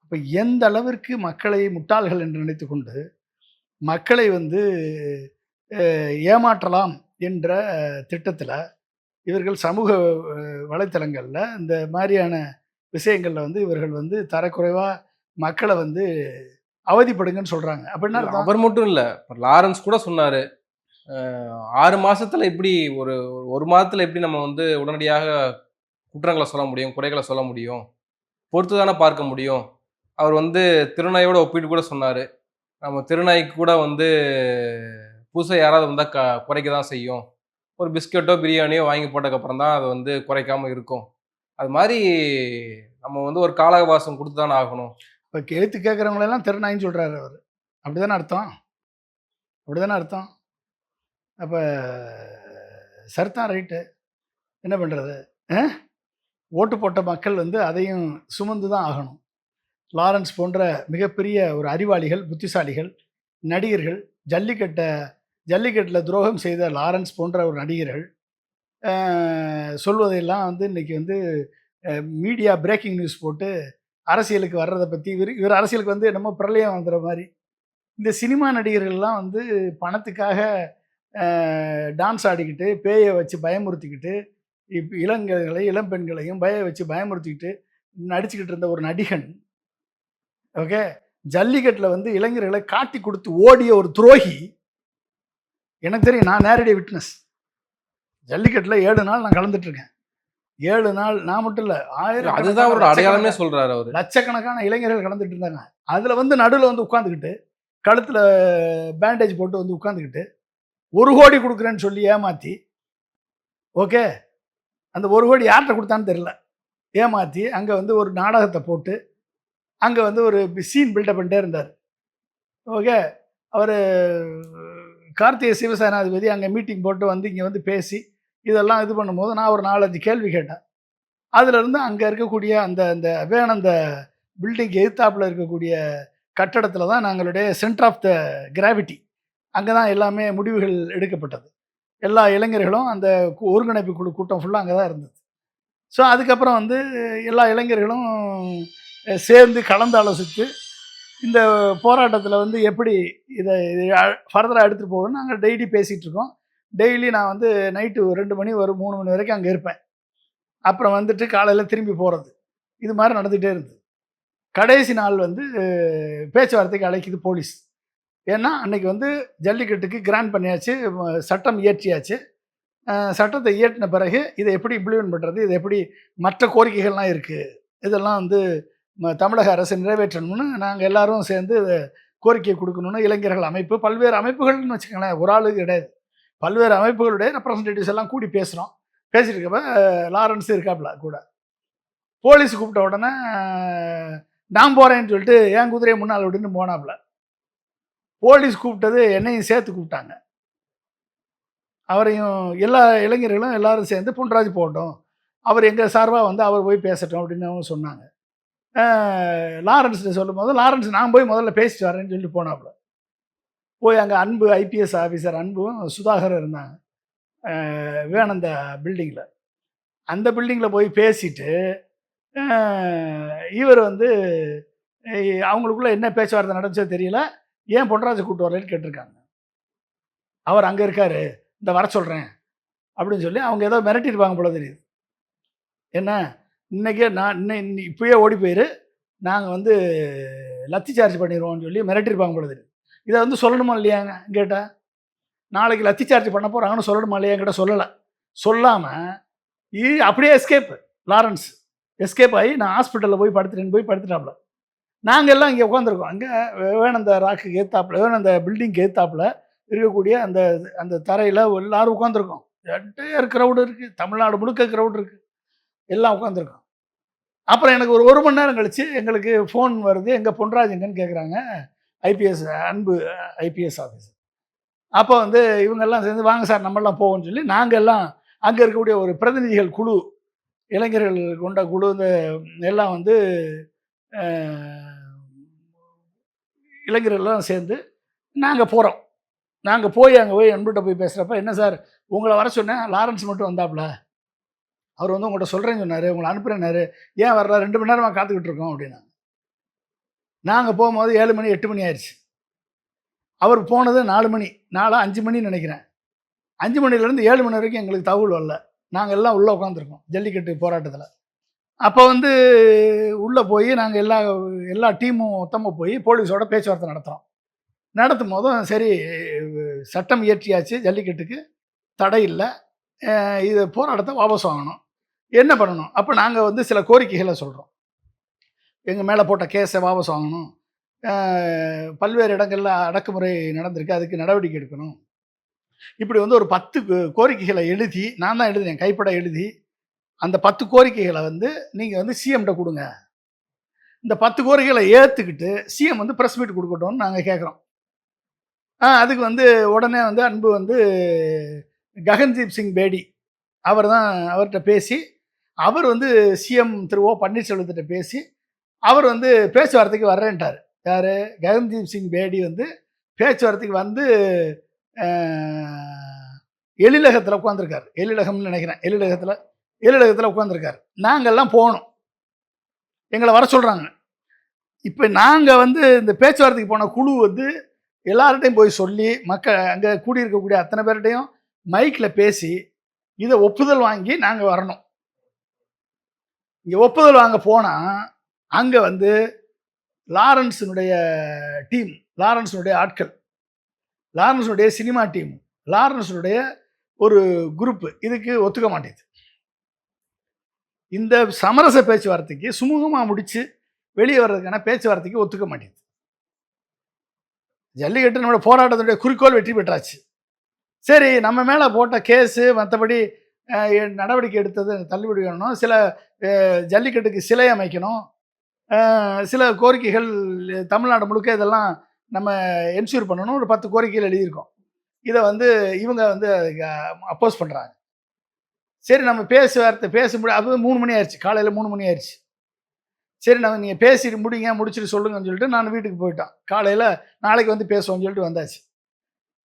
அப்போ எந்த அளவிற்கு மக்களை முட்டாள்கள் என்று நினைத்து கொண்டு மக்களை வந்து ஏமாற்றலாம் என்ற திட்டத்தில் இவர்கள் சமூக வலைத்தளங்களில் இந்த மாதிரியான விஷயங்களில் வந்து இவர்கள் வந்து தரக்குறைவாக மக்களை வந்து அவதிப்படுங்கன்னு சொல்கிறாங்க. அப்படின்னா அவர் மட்டும் இல்லை, லாரன்ஸ் கூட சொன்னார் 6 மாசத்துல எப்படி ஒரு மாதத்துல எப்படி நம்ம வந்து உடனடியாக குற்றங்களை சொல்ல முடியும், குறைகளை சொல்ல முடியும், பொறுத்து தானே பார்க்க முடியும். அவர் வந்து திருநாயோட ஒப்பிட்டு கூட சொன்னார், நம்ம திருநாய்க்கு கூட வந்து புதுசாக யாராவது வந்தால் குறைக்க தான் செய்யும். ஒரு பிஸ்கட்டோ பிரியாணியோ வாங்கி போட்டதுக்கப்புறம் தான் அது வந்து குறைக்காமல் இருக்கும். அது மாதிரி நம்ம வந்து ஒரு கால அவகாசம் கொடுத்து தானே ஆகணும். இப்போ கேத்து கேட்குறவங்களெல்லாம் திருநாயின்னு சொல்கிறாரு அவர். அப்படி தானே அர்த்தம்? அப்படி தானே அர்த்தம்? அப்போ சரிதான், ரைட்டு. என்ன பண்ணுறது? ஓட்டு போட்ட மக்கள் வந்து அதையும் சுமந்து தான் ஆகணும். லாரன்ஸ் போன்ற மிகப்பெரிய ஒரு அறிவாளிகள், புத்திசாலிகள், நடிகர்கள், ஜல்லிக்கட்டில் துரோகம் செய்த லாரன்ஸ் போன்ற ஒரு நடிகர்கள் சொல்வதையெல்லாம் வந்து இன்றைக்கி வந்து மீடியா பிரேக்கிங் நியூஸ் போட்டு அரசியலுக்கு வர்றதை பற்றி இவர் அரசியலுக்கு வந்து என்னமோ பிரளயம் வந்துடுற மாதிரி. இந்த சினிமா நடிகர்கள்லாம் வந்து பணத்துக்காக டான்ஸ் ஆடிக்கிட்டு பேயை வச்சு பயமுறுத்திக்கிட்டு இளம்பெண்களையும் வச்சு பயமுறுத்திக்கிட்டு நடிச்சுக்கிட்டு இருந்த ஒரு நடிகன், ஓகே, ஜல்லிக்கட்டில் வந்து இளைஞர்களை காட்டி கொடுத்து ஓடிய ஒரு துரோகி. எனக்கு தெரியும், நான் நேரடி விட்னஸ். ஜல்லிக்கட்டில் 7 நாள் நான் கலந்துட்டுருக்கேன். 7 நாள் நான் மட்டும் இல்லை, 1000 அதுதான் அவரோட அடையாளமே சொல்கிறாரு. அவர் லட்சக்கணக்கான இளைஞர்கள் கலந்துட்டு இருந்தாங்க. அதில் வந்து நடுவில் வந்து உட்காந்துக்கிட்டு கழுத்தில் பேண்டேஜ் போட்டு வந்து உட்காந்துக்கிட்டு 1 கோடி கொடுக்குறேன்னு சொல்லி ஏமாற்றி, ஓகே, அந்த 1 கோடி யார்கிட்ட கொடுத்தான்னு தெரியல, ஏமாற்றி அங்கே வந்து ஒரு நாடகத்தை போட்டு அங்கே வந்து ஒரு சீன் பில்டப் பண்ணிட்டே இருந்தார். ஓகே, அவர் கார்த்திகை சிவசேனாதிபதி அங்கே மீட்டிங் போட்டு வந்து இங்கே வந்து பேசி இதெல்லாம் இது பண்ணும்போது நான் ஒரு 4-5 கேள்வி கேட்டேன். அதிலிருந்து அங்கே இருக்கக்கூடிய அந்த வேணந்த பில்டிங் எதிர்த்தாப்பில் இருக்கக்கூடிய கட்டடத்தில் தான் நாங்களுடைய சென்டர் ஆஃப் த கிராவிட்டி, அங்கே தான் எல்லாமே முடிவுகள் எடுக்கப்பட்டது. எல்லா இளைஞர்களும் அந்த ஒருங்கிணைப்பு குழு கூட்டம் ஃபுல்லாக அங்கே தான் இருந்தது. ஸோ அதுக்கப்புறம் வந்து எல்லா இளைஞர்களும் சேர்ந்து கலந்து ஆலோசித்து இந்த போராட்டத்தில் வந்து எப்படி இதை ஃபர்தராக எடுத்துகிட்டு போகணும்னு நாங்கள் டெய்லி பேசிகிட்டு இருக்கோம். டெய்லி நான் வந்து நைட்டு 2 மணி 3 மணி வரைக்கும் அங்கே இருப்பேன். அப்புறம் வந்துட்டு காலையில் திரும்பி போகிறது, இது மாதிரி நடந்துகிட்டே இருந்தது. கடைசி நாள் வந்து பேச்சுவார்த்தைக்கு அழைக்குது போலீஸ். ஏன்னா அன்றைக்கி வந்து ஜல்லிக்கட்டுக்கு கிராண்ட் பண்ணியாச்சு, சட்டம் இயற்றியாச்சு. சட்டத்தை இயற்றின பிறகு இதை எப்படி இம்ப்ளிமெண்ட் பண்ணுறது, இது எப்படி மற்ற கோரிக்கைகள்லாம் இருக்குது, இதெல்லாம் வந்து தமிழக அரசு நிறைவேற்றணும்னு நாங்கள் எல்லாரும் சேர்ந்து கோரிக்கை கொடுக்கணும்னு இளைஞர்கள் அமைப்பு, பல்வேறு அமைப்புகள்னு வச்சுக்கோங்களேன், ஒரு ஆளுக்கு கிடையாது, பல்வேறு அமைப்புகளுடைய ரெப்ரசன்டேட்டிவ்ஸ் எல்லாம் கூடி பேசுகிறோம். பேசிட்டு இருக்கப்ப லாரன்ஸ் இருக்காப்புல கூட. போலீஸ் கூப்பிட்ட உடனே நான் போகிறேன்னு சொல்லிட்டு என் குதிரையை முன்னால் விட்டுன்னு போனாப்புல. போலீஸ் கூப்பிட்டது என்னையும் சேர்த்து கூப்பிட்டாங்க. அவரையும் எல்லா இளைஞர்களும் எல்லாரும் சேர்ந்து பொன்ராஜ் போகட்டும், அவர் எங்கள் சார்பாக வந்து அவர் போய் பேசட்டும் அப்படின்னு அவங்க சொன்னாங்க. லாரன்ஸ்ட்டு சொல்லும் போது லாரன்ஸ் நான் போய் முதல்ல பேசிட்டு வரேன்னு சொல்லிட்டு போனாப்புல. போய் அங்கே அன்பு ஐபிஎஸ் ஆஃபீஸர் அன்பும் சுதாகர் இருந்தாங்க வேணந்த பில்டிங்கில். அந்த பில்டிங்கில் போய் பேசிட்டு இவர் வந்து அவங்களுக்குள்ள என்ன பேச்சுவார்த்தை நடந்துச்சோ தெரியல, ஏன் பொன்ராஜை கூப்பிட்டு வரலன்னு கேட்டிருக்காங்க. அவர் அங்கே இருக்கார், இந்த வர சொல்கிறேன் அப்படின்னு சொல்லி அவங்க ஏதோ மிரட்டியிருப்பாங்க போல தெரியுது. என்ன இன்றைக்கே நான் இப்போயே ஓடி போயிரு, நாங்கள் வந்து லத்தி சார்ஜ் பண்ணிடுவோம்னு சொல்லி மிரட்டியிருப்பாங்க போல தெரியுது. இதை வந்து சொல்லணுமா இல்லையாங்க கேட்டால், நாளைக்கு லத்தி சார்ஜ் பண்ண போகிறாங்கன்னு சொல்லணுமா இல்லையா கிட்ட சொல்லலை. சொல்லாமல் அப்படியே லாரன்ஸ் எஸ்கேப் ஆகி நான் ஹாஸ்பிட்டலில் போய் படுத்துட்டாப்புல. நாங்கள் எல்லாம் இங்கே உட்காந்துருக்கோம். அங்கே வேணந்த ராக்கு ஏத்தாப்பில் வேணந்த பில்டிங்க்கு ஏத்தாப்பில் இருக்கக்கூடிய அந்த அந்த தரையில் எல்லோரும் உட்காந்துருக்கோம். என்டையர் க்ரௌடு இருக்குது, தமிழ்நாடு முழுக்க க்ரௌடு இருக்குது, எல்லாம் உட்காந்துருக்கோம். அப்புறம் எனக்கு ஒரு 1 மணி நேரம் கழித்து எங்களுக்கு ஃபோன் வருது, எங்கள் பொன்ராஜ் எங்கன்னு கேட்குறாங்க. ஐபிஎஸ் அன்பு ஐபிஎஸ் ஆஃபீஸர். அப்போ வந்து இவங்கெல்லாம் சேர்ந்து வாங்க சார் நம்மளாம் போவோம்னு சொல்லி நாங்கள் எல்லாம் அங்கே இருக்கக்கூடிய ஒரு பிரதிநிதிகள் குழு, இளைஞர்கள் கொண்ட குழு இந்த எல்லாம் வந்து இளைஞர்கள்லாம் சேர்ந்து நாங்கள் போகிறோம். நாங்கள் போய் அங்கே போய் அன்புகிட்ட போய் பேசுகிறப்ப, என்ன சார் உங்களை வர சொன்னேன், லாரன்ஸ் மட்டும் வந்தாப்புல, அவர் வந்து உங்கள்கிட்ட சொல்கிறேன்னு சொன்னார், உங்களை அனுப்புகிறேன்னாரு, ஏன் வர்ற 2 மணி நேரமாக காத்துக்கிட்டு இருக்கோம் அப்படின்னா. நாங்கள் போகும்போது 7 மணி 8 மணி ஆயிடுச்சு. அவர் போனது 4 மணி 5 மணின்னு நினைக்கிறேன். 5 மணிலேருந்து 7 மணி வரைக்கும் எங்களுக்கு தகவல் வரல. நாங்கள் எல்லாம் உள்ளே உட்காந்துருக்கோம் ஜல்லிக்கட்டு போராட்டத்தில். அப்போ வந்து உள்ளே போய் நாங்கள் எல்லா டீமும் மொத்தமாக போய் போலீஸோட பேச்சுவார்த்தை நடத்தும் போதும் சரி, சட்டம் இயற்றியாச்சு, ஜல்லிக்கட்டுக்கு தடை இல்லை, இது போராட்டத்தை வாபஸ் வாங்கணும், என்ன பண்ணணும். அப்போ நாங்கள் வந்து சில கோரிக்கைகளை சொல்கிறோம். எங்கள் மேலே போட்ட கேஸை வாபஸ் வாங்கணும், பல்வேறு இடங்களில் அடக்குமுறை நடந்திருக்கு, அதுக்கு நடவடிக்கை எடுக்கணும். இப்படி வந்து ஒரு 10 கோரிக்கைகளை எழுதி, நான் தான் எழுதினேன், கைப்பட எழுதி, அந்த 10 கோரிக்கைகளை வந்து நீங்கள் வந்து சிஎம்கிட்ட கொடுங்க. இந்த 10 கோரிக்கைகளை ஏற்றுக்கிட்டு சிஎம் வந்து ப்ரெஸ் மீட் கொடுக்கட்டும்னு நாங்கள் கேட்குறோம். அதுக்கு வந்து உடனே வந்து அன்பு வந்து ககன்தீப் சிங் பேடி அவர்கிட்ட பேசி, அவர் வந்து சிஎம் திரு ஓ பன்னீர்செல்வத்திட்ட பேசி அவர் வந்து பேச்சுவார்த்தைக்கு வர்றேன்ட்டார். யார்? ககன்தீப் சிங் பேடி வந்து பேச்சுவார்த்தைக்கு வந்து எழிலகத்தில் உட்காந்துருக்கார். எழிலகம்னு நினைக்கிறேன், எழிலகத்தில் உட்காந்துருக்கார். நாங்கள்லாம் போனோம், எங்களை வர சொல்கிறாங்க. இப்போ நாங்கள் வந்து இந்த பேச்சுவார்த்தைக்கு போன குழு வந்து எல்லார்கிட்டையும் போய் சொல்லி, அங்கே கூடியிருக்கக்கூடிய அத்தனை பேர்கிட்டையும் மைக்கில் பேசி இதை ஒப்புதல் வாங்கி நாங்கள் வரணும். இங்கே ஒப்புதல் வாங்க போனால் அங்கே வந்து லாரன்ஸினுடைய டீம், லாரன்ஸினுடைய ஆட்கள், லாரன்ஸினுடைய சினிமா டீம், லாரன்ஸினுடைய ஒரு குரூப்பு இதுக்கு ஒத்துக்க மாட்டேங்குது. இந்த சமரச பேச்சுவார்த்தைக்கு சுமூகமாக முடித்து வெளியே வர்றதுக்கான பேச்சுவார்த்தைக்கு ஒத்துக்க மாட்டேங்குது. ஜல்லிக்கட்டு நம்மளோட போராட்டத்துடைய குறிக்கோள் வெற்றி பெற்றாச்சு. சரி, நம்ம மேலே போட்ட கேஸு மற்றபடி நடவடிக்கை எடுத்தது தள்ளுபடி பண்ணணும், சில ஜல்லிக்கட்டுக்கு சிலை அமைக்கணும், சில கோரிக்கைகள் தமிழ்நாடு முழுக்க இதெல்லாம் நம்ம என்ஷூர் பண்ணணும். ஒரு 10 கோரிக்கைகள் எழுதியிருக்கோம். இதை வந்து இவங்க வந்து அப்போஸ் பண்ணுறாங்க. சரி, நம்ம பேச முடியாது. அது 3 மணி ஆயிடுச்சு, காலையில் 3 மணி ஆயிடுச்சு. சரி, நீங்கள் பேசிட்டு முடிச்சுட்டு சொல்லுங்கன்னு சொல்லிட்டு நான் வீட்டுக்கு போயிட்டோன். காலையில் நாளைக்கு வந்து பேசுவோம்னு சொல்லிட்டு வந்தாச்சு.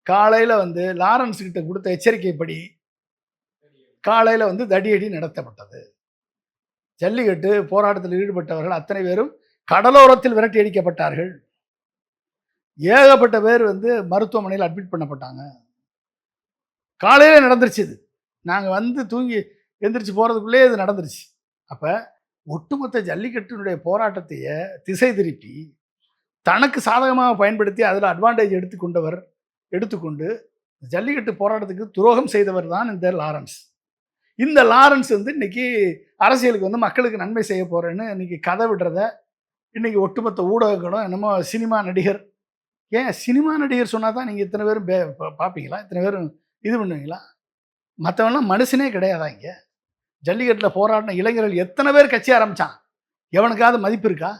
காலையில் வந்து லாரன்ஸ் கிட்ட கொடுத்த எச்சரிக்கைப்படி காலையில் வந்து தடியடி நடத்தப்பட்டது. ஜல்லிக்கட்டு போராட்டத்தில் ஈடுபட்டவர்கள் அத்தனை பேரும் கடலோரத்தில் விரட்டி அடிக்கப்பட்டார்கள். ஏகப்பட்ட பேர் வந்து மருத்துவமனையில் அட்மிட் பண்ணப்பட்டாங்க. காலையில் நடந்துருச்சு. இது நாங்கள் வந்து தூங்கி எந்திரிச்சு போகிறதுக்குள்ளே இது நடந்துருச்சு. அப்போ ஒட்டுமொத்த ஜல்லிக்கட்டினுடைய போராட்டத்தையே திசை திருப்பி தனக்கு சாதகமாக பயன்படுத்தி அதில் அட்வான்டேஜ் எடுத்துக்கொண்டு ஜல்லிக்கட்டு போராட்டத்துக்கு துரோகம் செய்தவர் தான் இந்த லாரன்ஸ். இந்த லாரன்ஸ் வந்து இன்னைக்கு அரசியலுக்கு வந்து மக்களுக்கு நன்மை செய்ய போகிறேன்னு இன்னைக்கு கதை விடுறத இன்னைக்கு ஒட்டுமொத்த ஊடகங்களும் என்னமோ சினிமா நடிகர், ஏன் சினிமா நடிகர் சொன்னால் தான் நீங்கள் இத்தனை பேரும் பார்ப்பீங்களா? இத்தனை பேரும் இது பண்ணுவீங்களா? மற்றவெல்லாம் மனுஷனே கிடையாதா? இங்கே ஜல்லிக்கட்டில் போராடின இளைஞர்கள் எத்தனை பேர் கட்சி ஆரம்பித்தான்? எவனுக்காவது மதிப்பு இருக்கா?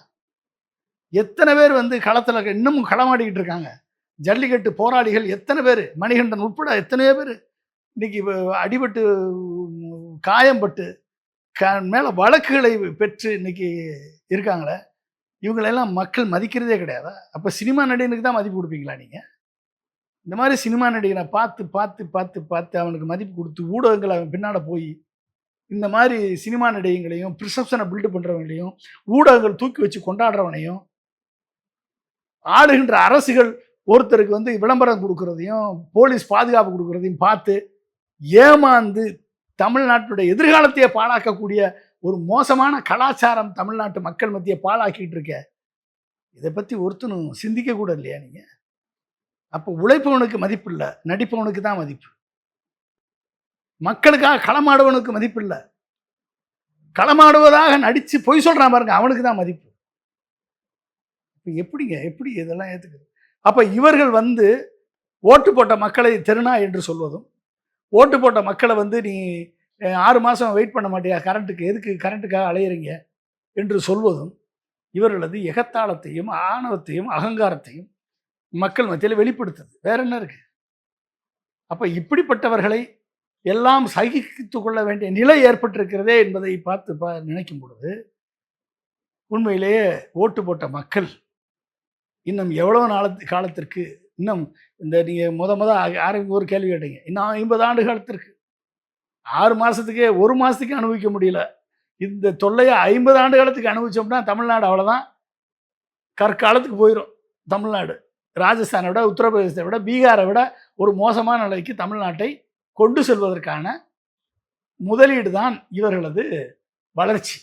எத்தனை பேர் வந்து களத்தில் இன்னமும் களமாடிக்கிட்டு இருக்காங்க? ஜல்லிக்கட்டு போராளிகள் எத்தனை பேர், மணிகண்டன் உட்பட எத்தனையோ பேர் இன்னைக்கு அடிபட்டு காயம்பட்டு மேலே வழக்குகளை பெற்று இன்னைக்கு இருக்காங்களே, இவங்களெல்லாம் மக்கள் மதிக்கிறதே கிடையாதா? அப்போ சினிமா நடிகனுக்கு தான் மதிப்பு கொடுப்பீங்களா நீங்கள்? இந்த மாதிரி சினிமா நடிகனை பார்த்து பார்த்து பார்த்து பார்த்து அவனுக்கு மதிப்பு கொடுத்து ஊடகங்கள் அவன் பின்னாட போய் இந்த மாதிரி சினிமா நடிகங்களையும் ப்ரிசப்ஷனை பில்டு பண்ணுறவங்களையும் ஊடகங்கள் தூக்கி வச்சு கொண்டாடுறவனையும் ஆளுகின்ற அரசுகள் ஒருத்தருக்கு வந்து விளம்பரம் கொடுக்கறதையும் போலீஸ் பாதுகாப்பு கொடுக்கறதையும் பார்த்து ஏமாந்து தமிழ்நாட்டுடைய எதிர்காலத்தையே பாழாக்கக்கூடிய ஒரு மோசமான கலாச்சாரம் தமிழ்நாட்டு மக்கள் மத்திய பாழாக்கிட்டு இருக்க. இதை பற்றி ஒருத்தனும் சிந்திக்க கூட இல்லையா நீங்கள்? அப்போ உழைப்பவனுக்கு மதிப்பு இல்லை, நடிப்பவனுக்கு தான் மதிப்பு. மக்களுக்காக களமாடுவனுக்கு மதிப்பு இல்லை, களமாடுவதாக நடித்து பொய் சொல்கிறான் பாருங்க, அவனுக்கு தான் மதிப்பு. இப்போ எப்படி இதெல்லாம் ஏற்றுக்குது? அப்போ இவர்கள் வந்து ஓட்டு போட்ட மக்களை தெருணா என்று சொல்வதும், ஓட்டு போட்ட மக்களை வந்து நீ 6 மாதம் வெயிட் பண்ண மாட்டியா கரண்ட்டுக்கு, எதுக்கு கரண்ட்டுக்காக அலையிறீங்க என்று சொல்வதும் இவர்களது எகத்தாளத்தையும் ஆணவத்தையும் அகங்காரத்தையும் மக்கள் மத்தியில் வெளிப்படுத்துது. வேற என்ன இருக்கு? அப்ப இப்படிப்பட்டவர்களை எல்லாம் சகித்துக் கொள்ள வேண்டிய நிலை ஏற்பட்டிருக்கிறதே என்பதை பார்த்து நினைக்கும் பொழுது உண்மையிலேயே ஓட்டு போட்ட மக்கள் இன்னும் எவ்வளவு காலத்திற்கு இன்னும் இந்த நீங்க ஆரம்பி ஒரு கேள்வி கேட்டீங்க, இன்னும் 50 ஆண்டு காலத்திற்கு 6 மாசத்துக்கே 1 மாசத்துக்கு அனுபவிக்க முடியல. இந்த தொல்லையை 50 ஆண்டு காலத்துக்கு அனுபவிச்சோம்னா தமிழ்நாடு அவ்வளவுதான் கற்காலத்துக்கு போயிடும். தமிழ்நாடு ராஜஸ்தானை விட, உத்தரப்பிரதேசத்தை விட, பீகாரை விட ஒரு மோசமான நிலைக்கு தமிழ்நாட்டை கொண்டு செல்வதற்கான முதலீடு தான் இவர்களது வளர்ச்சி.